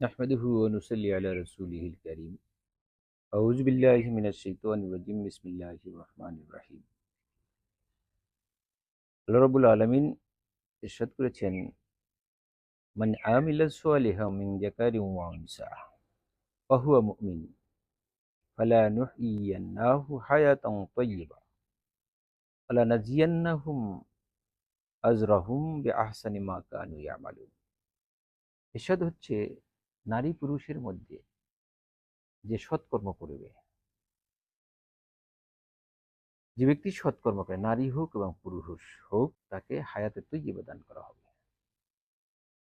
نحمده ونصلي على رسوله الكريم أعوذ بالله من الشيطان الرجيم بسم الله الرحمن الرحيم আল্লাহ রাব্বুল আলামিন ইরশাদ করেছেন মান আমিলা সালিহাম মিন যাকারিন ওয়া উনসা ফাহুয়া মুমিন ফালা নুহয়িয়ান্নাহু হায়াতান তাইয়্যিবা ওয়ালা নাজিয়ান্নাহুম আজরাহুম বিআহসানি মা কানু ইয়ামালুন। ইরশাদ হচ্ছে নারী পুরুষের মধ্যে যে সৎকর্ম করবে, যে ব্যক্তি সৎকর্ম করে, নারী হোক এবং পুরুষ হোক, তাকে হায়াতে তৈয়্যিবা দান করা হবে।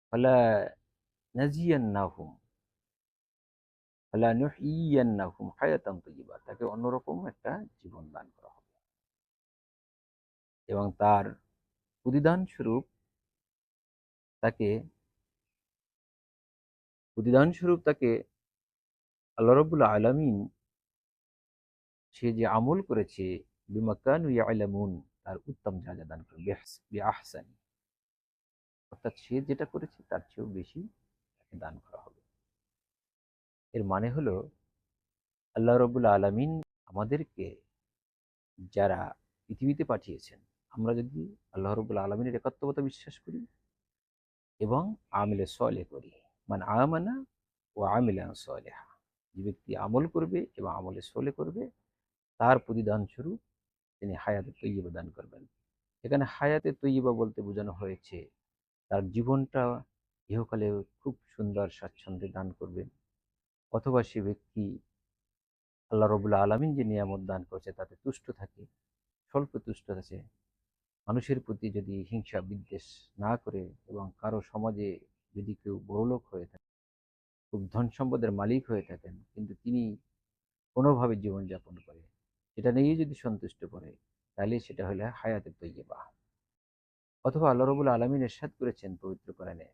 ফালা নাজিয়ান্নাহুম ফালা নুহয়িয়ান্নাহুম হায়াতান তাইয়্যিবা, তাকে অন্যরকম একটা জীবন দান করা হবে এবং তার প্রতিদান স্বরূপ তাকে আল্লাহ রাব্বুল আলামিন সে যে আমল করেছে বিমা কানু ইয়ালামুন, তার উত্তম যা যা দান করবে বিআহসানি, অর্থাৎ সে যেটা করেছে তার চেয়েও বেশি তাকে দান করা হবে। এর মানে হলো আল্লাহ রাব্বুল আলামিন আমাদেরকে যারা পৃথিবীতে পাঠিয়েছেন, আমরা যদি আল্লাহ রাব্বুল আলামিনের একাত্মতা বিশ্বাস করি এবং আমিলে সলে করি, মানে আমানা ও আমিলান সলেহা, যে ব্যক্তি আমল করবে এবং আমলে সলে করবে তার প্রতিদান স্বরূপ তিনি হায়াতে তৈয়্যিবা দান করবেন। এখানে হায়াতে তৈয়্যিবা বলতে বোঝানো হয়েছে তার জীবনটা ইহকালে খুব সুন্দর স্বাচ্ছন্দ্যে দান করবেন, অথবা সে ব্যক্তি আল্লাহ রাব্বুল আলামিন যে নিয়ামত দান করছে তাতে তুষ্ট থাকে, স্বল্প তুষ্ট আছে, মানুষের প্রতি যদি হিংসা বিদ্বেষ না করে এবং কারো সমাজে যদি কেউ বড়লোক হয়ে থাকে, খুব ধন সম্পদের মালিক হয়ে থাকেন, কিন্তু তিনি কোনোভাবে জীবনযাপন করে সেটা নিয়েই যদি সন্তুষ্ট করে, তাহলে সেটা হলে হায়াতে তৈয়্যিবা। অথবা আল্লাহ রাব্বুল আলামিন ইরশাদ করেছেন পবিত্র কোরআনে,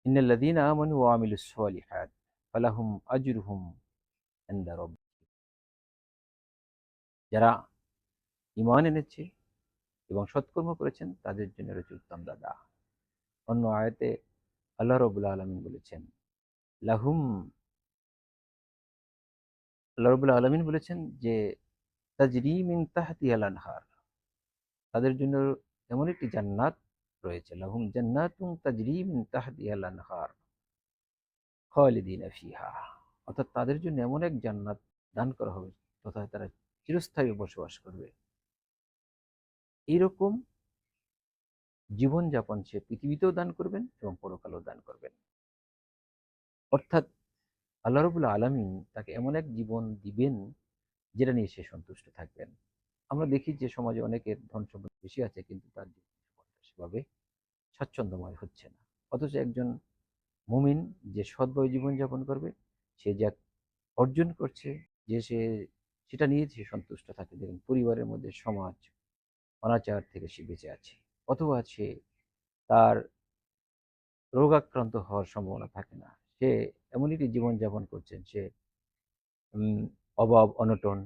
ইন্নাল্লাযীনা আমানু ওয়া আমিলুস সালিহাত ফালাহুম আজরুহুম ইনদা রাব্বিহিম, যারা ঈমান এনেছে এবং সৎকর্ম করেছেন তাদের জন্য রয়েছে উত্তম দাদা। অন্য আয়াতে আল্লাহ রাব্বুল আলামিন বলেছেন লাহুম, আল্লাহ রাব্বুল আলামিন বলেছেন যে তাজরি মিন তাহতিহাল আনহার, তাদের জন্য এমন একটি জান্নাত রয়েছে, লাহুম জান্নাতুন তাজরি মিন তাহতিহাল আনহার খালিদিনা ফিহা, অর্থাৎ তাদের জন্য এমন এক জান্নাত দান করা হবে তথা তারা চিরস্থায়ী বসবাস করবে। এইরকম জীবনযাপন সে পৃথিবীতেও দান করবেন এবং পরকালেও দান করবেন। অর্থাৎ আল্লাহ রাব্বুল আলামিন তাকে এমন এক জীবন দিবেন যেটা নিয়ে সে সন্তুষ্ট থাকবেন। আমরা দেখি যে সমাজে অনেকের ধন সম্পদ বেশি আছে কিন্তু তার জীবনযাপনটা সেভাবে স্বাচ্ছন্দ্যময় হচ্ছে না। অথচ একজন মুমিন যে সৎভাবে জীবনযাপন করবে, সে যা অর্জন করছে, যে সে সেটা নিয়ে সে সন্তুষ্ট থাকে, দেখেন পরিবারের মধ্যে সমাজ অনাচার থেকে সে বেঁচে আছে, অথবা সে তার রোগাক্রান্ত হওয়ার সম্ভাবনা থাকে না। সে এমন একটি জীবনযাপন করছেন, সে উম, অভাব অনটন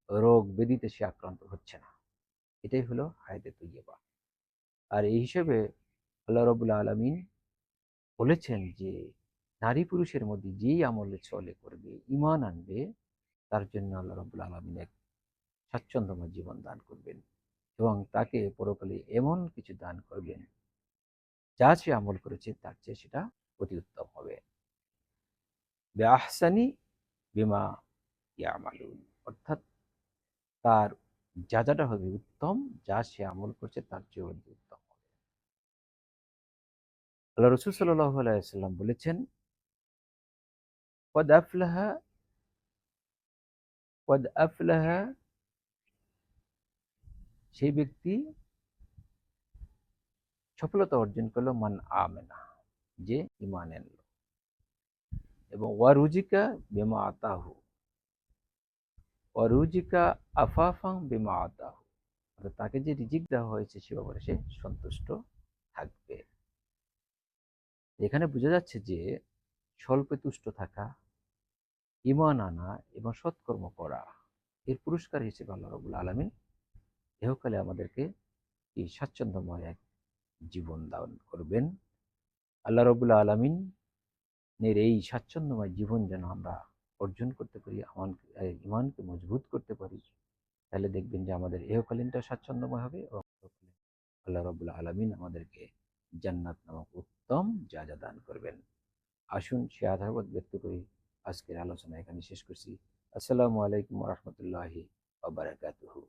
রোগ ব্যাধিতে সে আক্রান্ত হচ্ছে না। এটাই হলো হায়াতে তৈয়্যিবা। আর এই হিসেবে আল্লাহ রাব্বুল আলামিন বলেছেন যে নারী পুরুষের মধ্যে যেই আমলে চলে করবে, ঈমান আনবে, তার জন্য আল্লাহ রাব্বুল আলামিন এক স্বাচ্ছন্দ্যময় জীবন দান করবেন এবং তাকে পরকালে এমন কিছু দান করবেন যা সে আমল করেছে তার চেয়ে সেটা অতি উত্তম হবে। বিআহসানি বিমা ইয়ামালুন, অর্থাৎ তার যাজাটা হবে উত্তম, যা সে আমল করছে তার চেয়ে অতি উত্তম হবে। আল্লাহ রাসূল সাল্লাল্লাহু আলাইহি ওয়াসাল্লাম বলেছেন, "ক্বাদ আফলাহা ক্বাদ আফলাহা", সেই ব্যক্তি সফলতা অর্জন করলো, মান আমেনা, যে ঈমান আনলো, এবং ওয়ারুজিকা বিমা আতাহু, ওয়ারুজিকা আফাফাং বিমা আতাহু, অর্থাৎ তাকে যে রিজিক দেওয়া হয়েছে সে ব্যাপারে সে সন্তুষ্ট থাকবে। এখানে বোঝা যাচ্ছে যে স্বল্পে তুষ্ট থাকা, ঈমান আনা এবং সৎকর্ম করা, এর পুরস্কার হিসেবে আল্লাহ রাব্বুল আলামিন ইহকালে আমাদেরকে এই স্বাচ্ছন্দ্যময় এক জীবন দান করবেন। আল্লাহ রাব্বুল আলামিন এই স্বাচ্ছন্দ্যময় জীবন যেন আমরা অর্জন করতে পারি, ইমানকে মজবুত করতে পারি, তাহলে দেখবেন যে আমাদের ইহকালীনটা স্বাচ্ছন্দ্যময় হবে এবং আল্লাহ রাব্বুল আলামিন আমাদেরকে জান্নাত নামক উত্তম যা দান করবেন। আসুন সে আশাবাদ ব্যক্ত করি আজকের আলোচনা এখানে শেষ করছি। আসসালামু আলাইকুম ওয়া রাহমাতুল্লাহি ওয়া বারাকাতুহু।